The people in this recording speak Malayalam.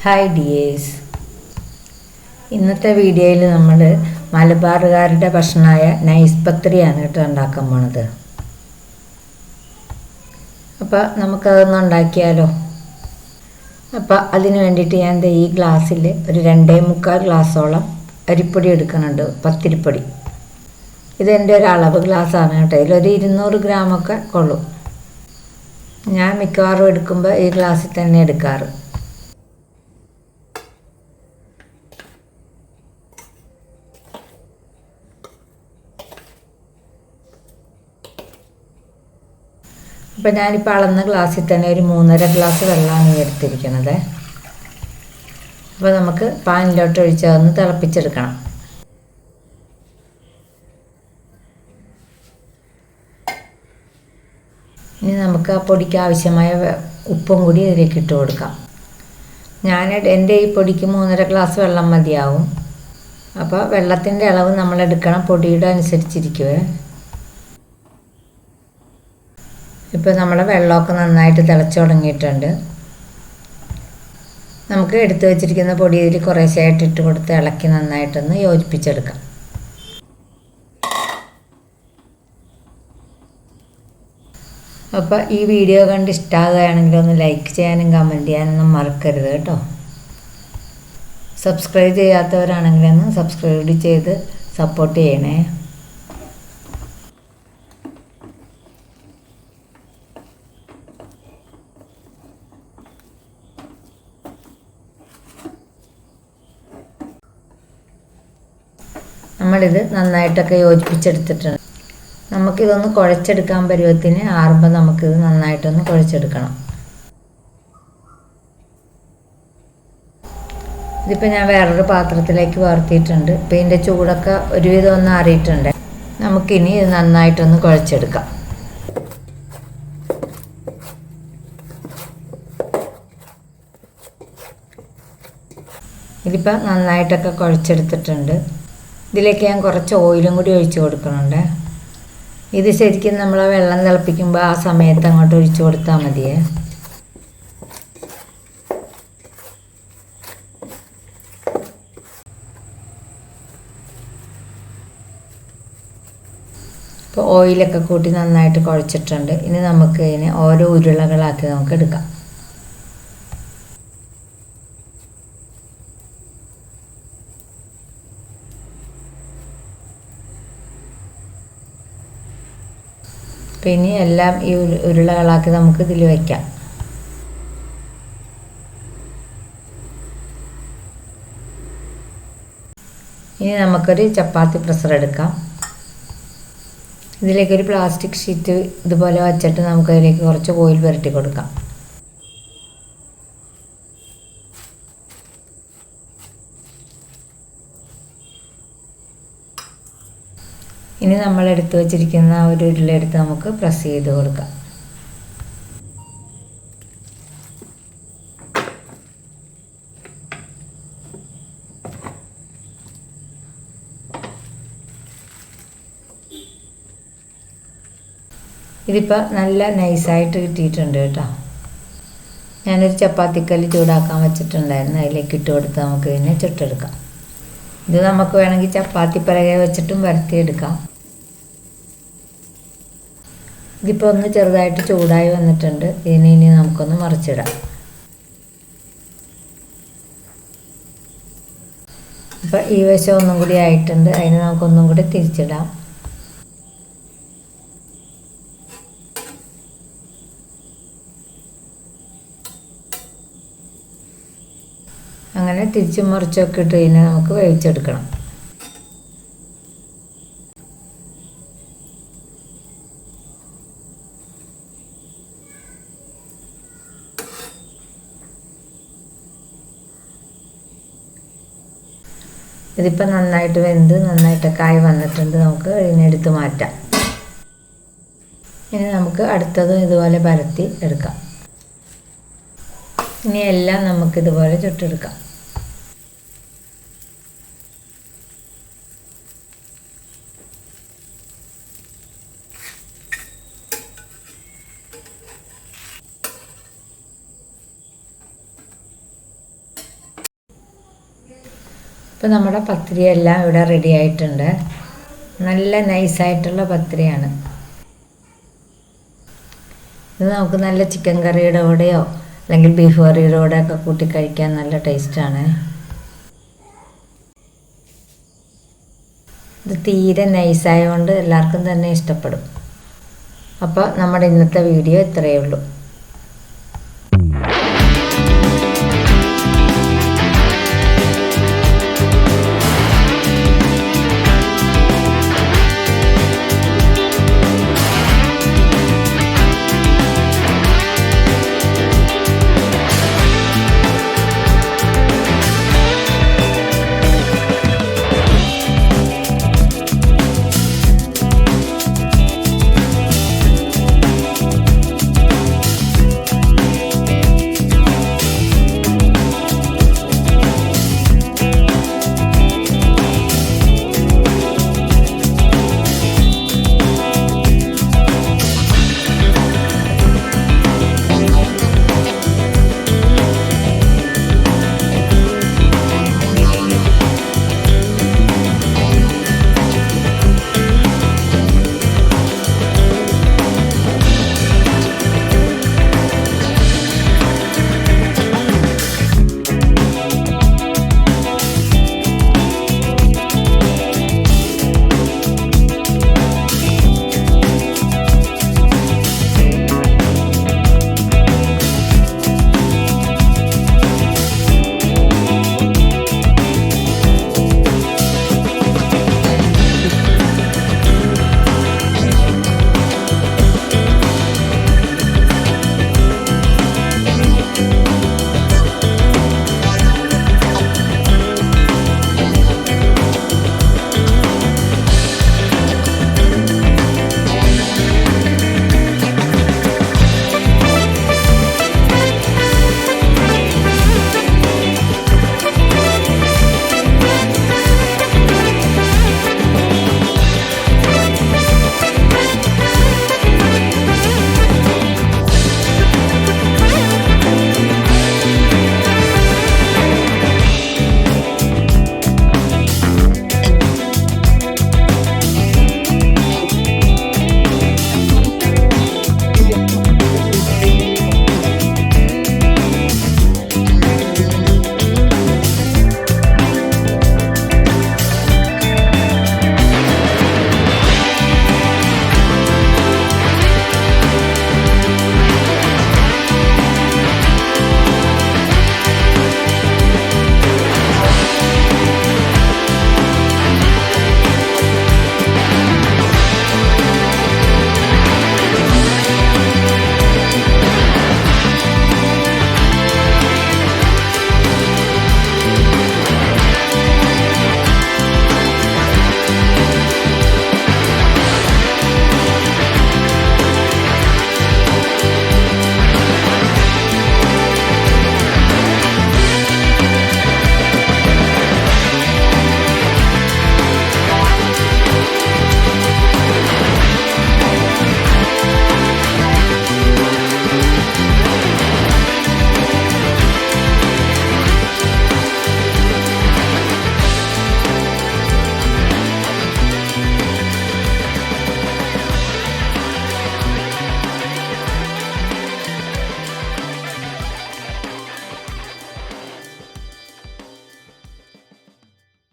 ഹായ് ഡിയേഴ്സ്, ഇന്നത്തെ വീഡിയോയിൽ നമ്മൾ മലബാറുകാരുടെ ഭക്ഷണമായ നൈസ് പത്തിരിയാണ് കേട്ടോ ഉണ്ടാക്കാൻ പോണത്. അപ്പോൾ നമുക്കതൊന്ന് ഉണ്ടാക്കിയാലോ. അപ്പോൾ അതിന് വേണ്ടിയിട്ട് ഞാൻ ഈ ഗ്ലാസ്സിൽ ഒരു 2.25 ഗ്ലാസ്സോളം അരിപ്പൊടി എടുക്കുന്നുണ്ട്, പത്തിരിപ്പൊടി. ഇതെൻ്റെ ഒരു അളവ് ഗ്ലാസ്സാണ് കേട്ടോ. ഇതിലൊരു 200 ഗ്രാമൊക്കെ കൊള്ളും. ഞാൻ മിക്കവാറും എടുക്കുമ്പോൾ ഈ ഗ്ലാസ്സിൽ തന്നെ എടുക്കാറ്. അപ്പോൾ ഞാനിപ്പോൾ അളന്ന ഗ്ലാസ്സിൽ തന്നെ ഒരു 3.5 ഗ്ലാസ് വെള്ളമാണ് എടുത്തിരിക്കുന്നത്. അപ്പോൾ നമുക്ക് പാനിലോട്ട് ഒഴിച്ച് അതൊന്ന് തിളപ്പിച്ചെടുക്കണം. ഇനി നമുക്ക് ആ പൊടിക്ക് ആവശ്യമായ ഉപ്പും കൂടി ഇതിലേക്ക് ഇട്ട് കൊടുക്കാം. എൻ്റെ ഈ പൊടിക്ക് 3.5 ഗ്ലാസ് വെള്ളം മതിയാവും. അപ്പോൾ വെള്ളത്തിൻ്റെ അളവ് നമ്മളെടുക്കണം, പൊടിയുടെ അനുസരിച്ചിരിക്കുവേ. ഇപ്പോൾ നമ്മുടെ വെള്ളമൊക്കെ നന്നായിട്ട് തിളച്ച് തുടങ്ങിയിട്ടുണ്ട്. നമുക്ക് എടുത്തു വച്ചിരിക്കുന്ന പൊടി ഇതിൽ കുറേശ്ശെയായിട്ട് ഇട്ട് കൊടുത്ത് ഇളക്കി നന്നായിട്ടൊന്ന് യോജിപ്പിച്ചെടുക്കാം. അപ്പോൾ ഈ വീഡിയോ കണ്ട് ഇഷ്ടമാകുകയാണെങ്കിൽ ഒന്ന് ലൈക്ക് ചെയ്യാനും കമൻറ്റ് ചെയ്യാനൊന്നും മറക്കരുത് കേട്ടോ. സബ്സ്ക്രൈബ് ചെയ്യാത്തവരാണെങ്കിലൊന്ന് സബ്സ്ക്രൈബ് ചെയ്ത് സപ്പോർട്ട് ചെയ്യണേ. നമ്മളിത് നന്നായിട്ടൊക്കെ യോജിപ്പിച്ചെടുത്തിട്ടുണ്ട്. നമുക്കിതൊന്ന് കുഴച്ചെടുക്കാൻ പരുവത്തിന് ആറുമ്പോൾ നമുക്കിത് നന്നായിട്ടൊന്ന് കുഴച്ചെടുക്കണം. ഇതിപ്പോൾ ഞാൻ വേറൊരു പാത്രത്തിലേക്ക് വാർത്തിയിട്ടുണ്ട്. ഇപ്പോൾ ഇതിൻ്റെ ചൂടൊക്കെ ഒരുവിധം ഒന്ന് ആറിയിട്ടുണ്ട്. നമുക്കിനി ഇത് നന്നായിട്ടൊന്ന് കുഴച്ചെടുക്കാം. ഇതിപ്പോൾ നന്നായിട്ടൊക്കെ കുഴച്ചെടുത്തിട്ടുണ്ട്. ഇതിലേക്ക് ഞാൻ കുറച്ച് ഓയിലും കൂടി ഒഴിച്ച് കൊടുക്കുന്നുണ്ട്. ഇത് ശരിക്കും നമ്മൾ വെള്ളം തിളപ്പിക്കുമ്പോൾ ആ സമയത്ത് അങ്ങോട്ട് ഒഴിച്ച് കൊടുത്താൽ മതിയേ. ഇപ്പോൾ ഓയിലൊക്കെ കൂട്ടി നന്നായിട്ട് കുഴച്ചിട്ടുണ്ട്. ഇനി നമുക്ക് ഇതിനെ ഓരോ ഉരുളകളാക്കി നമുക്ക് എടുക്കാം. പിന്നെ എല്ലാം ഈ ഉരുളകളാക്കി നമുക്ക് ഇതിൽ വയ്ക്കാം. ഇനി നമുക്കൊരു ചപ്പാത്തി പ്രസ്സർ എടുക്കാം. ഇതിലേക്കൊരു പ്ലാസ്റ്റിക് ഷീറ്റ് ഇതുപോലെ വച്ചിട്ട് നമുക്കതിലേക്ക് കുറച്ച് ഓയിൽ പുരട്ടി കൊടുക്കാം. ഇനി നമ്മൾ എടുത്തു വച്ചിരിക്കുന്ന ഒരു ഉരുളയെടുത്ത് നമുക്ക് പ്രസ് ചെയ്ത് കൊടുക്കാം. ഇതിപ്പോൾ നല്ല നൈസായിട്ട് കിട്ടിയിട്ടുണ്ട് കേട്ടോ. ഞാനൊരു ചപ്പാത്തിക്കല്ല് ചൂടാക്കാൻ വെച്ചിട്ടുണ്ടായിരുന്നു, അതിലേക്ക് ഇട്ട് കൊടുത്ത് നമുക്ക് ഇതിനെ ചുട്ടെടുക്കാം. ഇത് നമുക്ക് വേണമെങ്കിൽ ചപ്പാത്തി പലകെ വെച്ചിട്ടും പരത്തിയെടുക്കാം. ഇതിപ്പോൾ ഒന്ന് ചെറുതായിട്ട് ചൂടായി വന്നിട്ടുണ്ട്. ഇനി നമുക്കൊന്ന് മറിച്ചിടാം. അപ്പോൾ ഈ വശം ഒന്നും കൂടി ആയിട്ടുണ്ട്. അതിന് നമുക്കൊന്നും കൂടി തിരിച്ചിടാം. അങ്ങനെ തിരിച്ചും മറിച്ചൊക്കെ ഇട്ട് ഇതിനെ നമുക്ക് വേവിച്ചെടുക്കണം. ഇതിപ്പോൾ നന്നായിട്ട് വെന്ത് നന്നായിട്ടൊക്കെ ആയി വന്നിട്ടുണ്ട്. നമുക്ക് ഇതിനെടുത്ത് മാറ്റാം. ഇനി നമുക്ക് അടുത്തതും ഇതുപോലെ പരത്തി എടുക്കാം. ഇനി എല്ലാം നമുക്കിതുപോലെ ചുട്ടെടുക്കാം. ഇപ്പോൾ നമ്മുടെ പത്തിരിയെല്ലാം ഇവിടെ റെഡി ആയിട്ടുണ്ട്. നല്ല നൈസായിട്ടുള്ള പത്തിരിയാണ്. ഇത് നമുക്ക് നല്ല ചിക്കൻ കറിയുടെ കൂടെയോ അല്ലെങ്കിൽ ബീഫ് കറിയുടെ കൂടെയൊക്കെ കൂട്ടി കഴിക്കാൻ നല്ല ടേസ്റ്റാണ്. ഇത് തീരെ നൈസായതുകൊണ്ട് എല്ലാവർക്കും തന്നെ ഇഷ്ടപ്പെടും. അപ്പോൾ നമ്മുടെ ഇന്നത്തെ വീഡിയോ ഇത്രയേ ഉള്ളൂ.